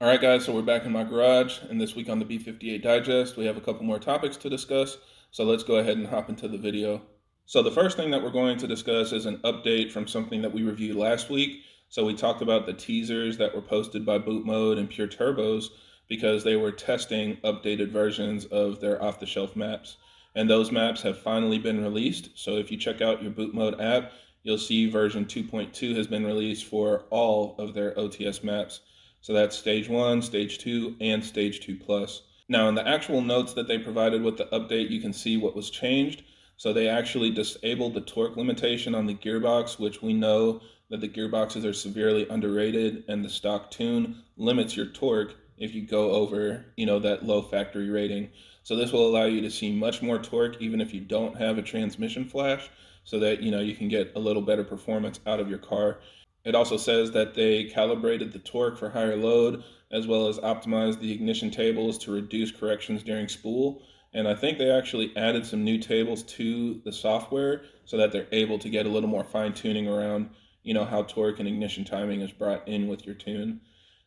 All right, guys, so we're back in my garage, and this week on the B58 Digest, we have a couple more topics to discuss, so let's go ahead and hop into the video. So the first thing that we're going to discuss is an update from something that we reviewed last week. So we talked about the teasers that were posted by Bootmod and Pure Turbos because they were testing updated versions of their off-the-shelf maps. And those maps have finally been released, so if you check out your Bootmod app, you'll see version 2.2 has been released for all of their OTS maps. So that's stage 1, stage 2, and stage 2 plus. Now in the actual notes that they provided with the update, you can see what was changed. So they actually disabled the torque limitation on the gearbox, which we know that the gearboxes are severely underrated, and the stock tune limits your torque if you go over, that low factory rating. So this will allow you to see much more torque even if you don't have a transmission flash, so that you can get a little better performance out of your car. It also says that they calibrated the torque for higher load, as well as optimized the ignition tables to reduce corrections during spool. And I think they actually added some new tables to the software so that they're able to get a little more fine tuning around, how torque and ignition timing is brought in with your tune.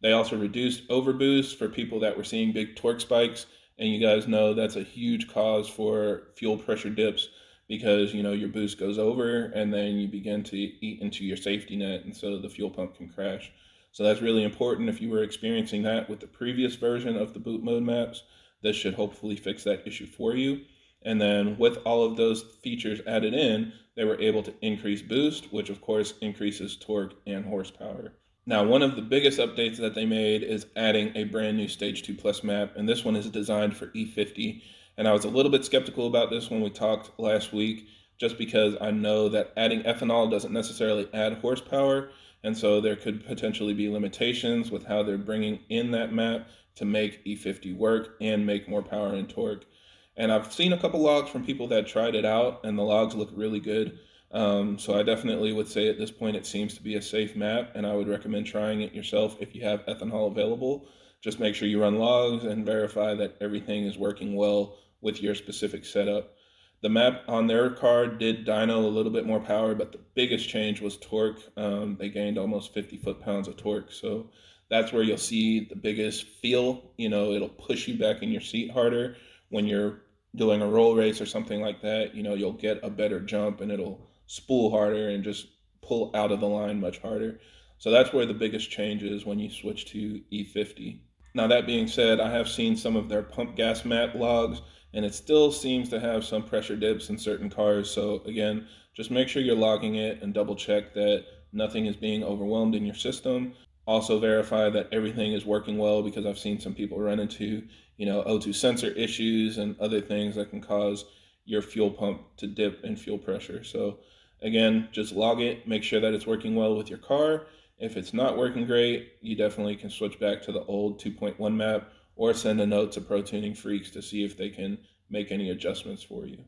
They also reduced overboost for people that were seeing big torque spikes. And you guys know that's a huge cause for fuel pressure dips because your boost goes over and then you begin to eat into your safety net, and so the fuel pump can crash. So that's really important. If you were experiencing that with the previous version of the boot mode maps, this should hopefully fix that issue for you. And then with all of those features added in, they were able to increase boost, which of course increases torque and horsepower. Now, one of the biggest updates that they made is adding a brand new Stage 2 Plus map, and this one is designed for E50. And I was a little bit skeptical about this when we talked last week, just because I know that adding ethanol doesn't necessarily add horsepower, and so there could potentially be limitations with how they're bringing in that map to make E50 work and make more power and torque. And I've seen a couple logs from people that tried it out, and the logs look really good. So I definitely would say at this point it seems to be a safe map, and I would recommend trying it yourself if you have ethanol available. Just make sure you run logs and verify that everything is working well with your specific setup. The map on their car did dyno a little bit more power, but the biggest change was torque. They gained almost 50 foot-pounds of torque, so that's where you'll see the biggest feel. It'll push you back in your seat harder when you're doing a roll race or something like that. You'll get a better jump and it'll spool harder and just pull out of the line much harder. So that's where the biggest change is when you switch to E50. Now, that being said, I have seen some of their pump gas map logs, and it still seems to have some pressure dips in certain cars. So again, just make sure you're logging it and double check that nothing is being overwhelmed in your system. Also verify that everything is working well, because I've seen some people run into, O2 sensor issues and other things that can cause your fuel pump to dip in fuel pressure. So again, just log it, make sure that it's working well with your car. If it's not working great, you definitely can switch back to the old 2.1 map or send a note to Pro Tuning Freaks to see if they can make any adjustments for you.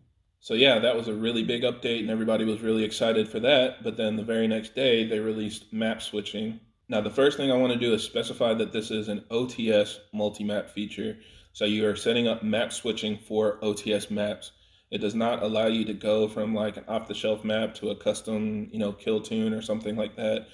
So yeah, that was a really big update and everybody was really excited for that. But then the very next day, they released map switching. Now, the first thing I want to do is specify that this is an OTS multi-map feature. So you are setting up map switching for OTS maps. It does not allow you to go from like an off-the-shelf map to a custom, kill tune or something like that.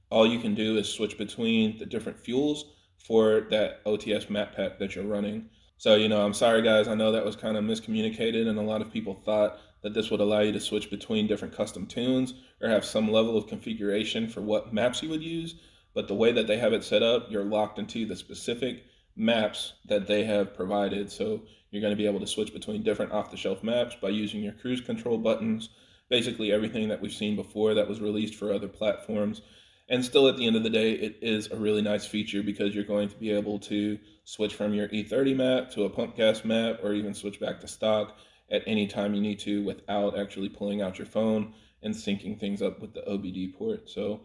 All you can do is switch between the different fuels for that OTS map pack that you're running. So, I'm sorry guys, I know that was kind of miscommunicated and a lot of people thought that this would allow you to switch between different custom tunes or have some level of configuration for what maps you would use. But the way that they have it set up, you're locked into the specific maps that they have provided. So you're going to be able to switch between different off-the-shelf maps by using your cruise control buttons, basically everything that we've seen before that was released for other platforms. And still, at the end of the day, it is a really nice feature because you're going to be able to switch from your E30 map to a pump gas map or even switch back to stock at any time you need to without actually pulling out your phone and syncing things up with the OBD port. So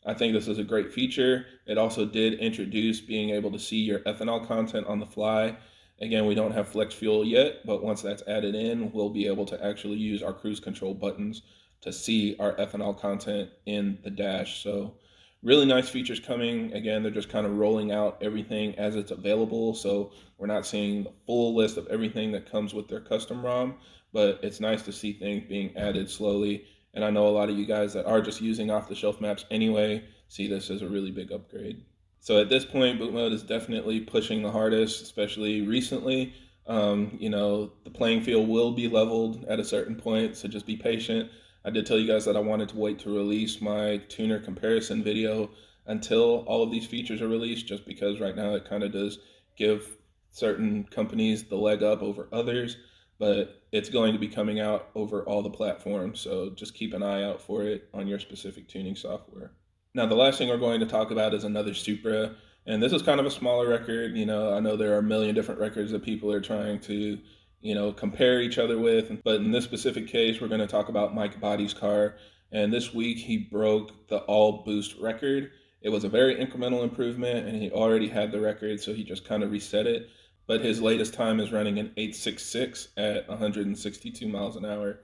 I think this is a great feature. It also did introduce being able to see your ethanol content on the fly. Again, we don't have flex fuel yet, but once that's added in, we'll be able to actually use our cruise control buttons to see our ethanol content in the dash. So really nice features coming. Again, they're just kind of rolling out everything as it's available. So we're not seeing the full list of everything that comes with their custom ROM, but it's nice to see things being added slowly. And I know a lot of you guys that are just using off-the-shelf maps anyway see this as a really big upgrade. So at this point, Bootmod is definitely pushing the hardest, especially recently. The playing field will be leveled at a certain point, so just be patient. I did tell you guys that I wanted to wait to release my tuner comparison video until all of these features are released, just because right now it kind of does give certain companies the leg up over others, but it's going to be coming out over all the platforms, so just keep an eye out for it on your specific tuning software. Now, the last thing we're going to talk about is another Supra, and this is kind of a smaller record. I know there are a million different records that people are trying to, compare each other with, but in this specific case, we're going to talk about Mike Body's car, and this week he broke the all boost record. It was a very incremental improvement, and he already had the record, so he just kind of reset it. But his latest time is running an 866 at 162 miles an hour.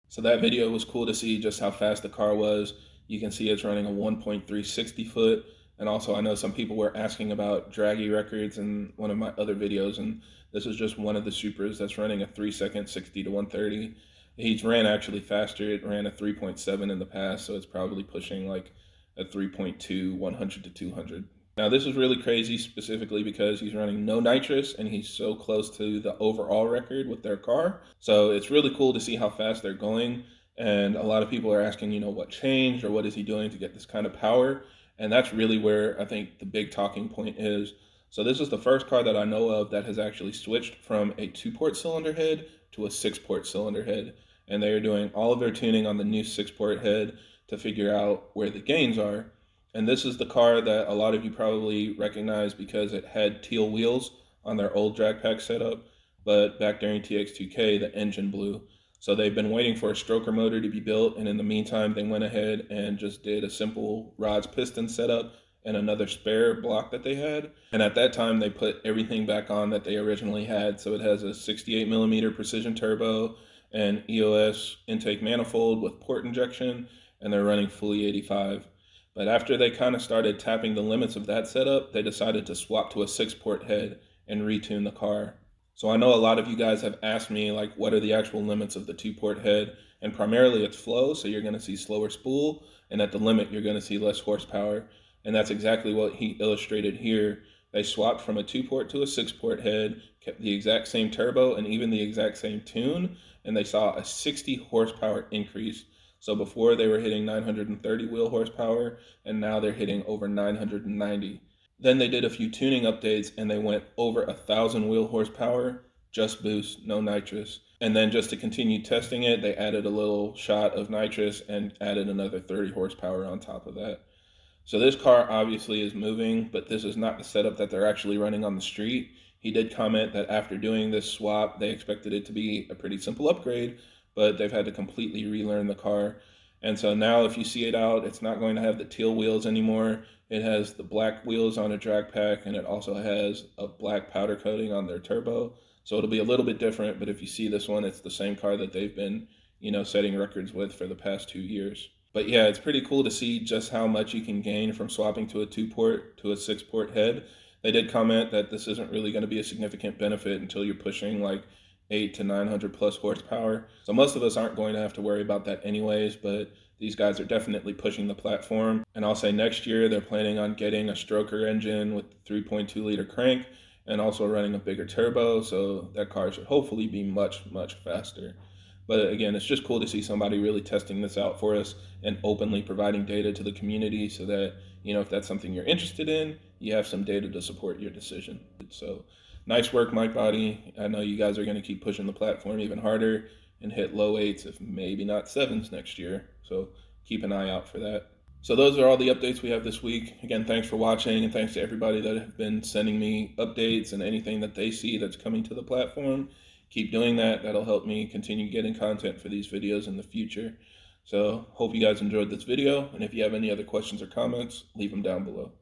So that video was cool to see just how fast the car was. You can see it's running a 1.360 foot. And also I know some people were asking about draggy records in one of my other videos, and this is just one of the Supras that's running a 3-second 60 to 130. He's ran actually faster. It ran a 3.7 in the past, so it's probably pushing like a 3.2, 100 to 200. Now this is really crazy specifically because he's running no nitrous and he's so close to the overall record with their car. So it's really cool to see how fast they're going. And a lot of people are asking, what changed or what is he doing to get this kind of power? And that's really where I think the big talking point is. So this is the first car that I know of that has actually switched from a 2-port cylinder head to a 6-port cylinder head. And they are doing all of their tuning on the new 6-port head to figure out where the gains are. And this is the car that a lot of you probably recognize because it had teal wheels on their old drag pack setup, but back during TX2K, the engine blew. So they've been waiting for a stroker motor to be built, and in the meantime, they went ahead and just did a simple rods piston setup and another spare block that they had. And at that time, they put everything back on that they originally had. So it has a 68 millimeter precision turbo, an EOS intake manifold with port injection, and they're running fully 85. But after they kind of started tapping the limits of that setup, they decided to swap to a 6-port head and retune the car. So I know a lot of you guys have asked me, like, what are the actual limits of the 2-port head? And primarily it's flow, so you're going to see slower spool, and at the limit you're going to see less horsepower. And that's exactly what he illustrated here. They swapped from a 2-port to a 6-port head, kept the exact same turbo and even the exact same tune, and they saw a 60 horsepower increase. So before they were hitting 930 wheel horsepower, and now they're hitting over 990. Then they did a few tuning updates and they went over 1,000 wheel horsepower, just boost, no nitrous. And then just to continue testing it, they added a little shot of nitrous and added another 30 horsepower on top of that. So this car obviously is moving, but this is not the setup that they're actually running on the street. He did comment that after doing this swap, they expected it to be a pretty simple upgrade, but they've had to completely relearn the car. And so now if you see it out, it's not going to have the teal wheels anymore. It has the black wheels on a drag pack, and it also has a black powder coating on their turbo. So it'll be a little bit different, but if you see this one, it's the same car that they've been, setting records with for the past 2 years. But yeah, it's pretty cool to see just how much you can gain from swapping to a 2-port to a 6-port head. They did comment that this isn't really going to be a significant benefit until you're pushing like 800 to 900 plus horsepower. So most of us aren't going to have to worry about that anyways, but these guys are definitely pushing the platform. And I'll say next year they're planning on getting a stroker engine with 3.2 liter crank and also running a bigger turbo. So that car should hopefully be much, much faster. But again, it's just cool to see somebody really testing this out for us and openly providing data to the community so that, if that's something you're interested in, you have some data to support your decision. So nice work, Mike Body. I know you guys are going to keep pushing the platform even harder and hit low 8s, if maybe not 7s next year. So keep an eye out for that. So those are all the updates we have this week. Again, thanks for watching, and thanks to everybody that have been sending me updates and anything that they see that's coming to the platform. keep doing that. That'll help me continue getting content for these videos in the future. So hope you guys enjoyed this video, and if you have any other questions or comments, leave them down below.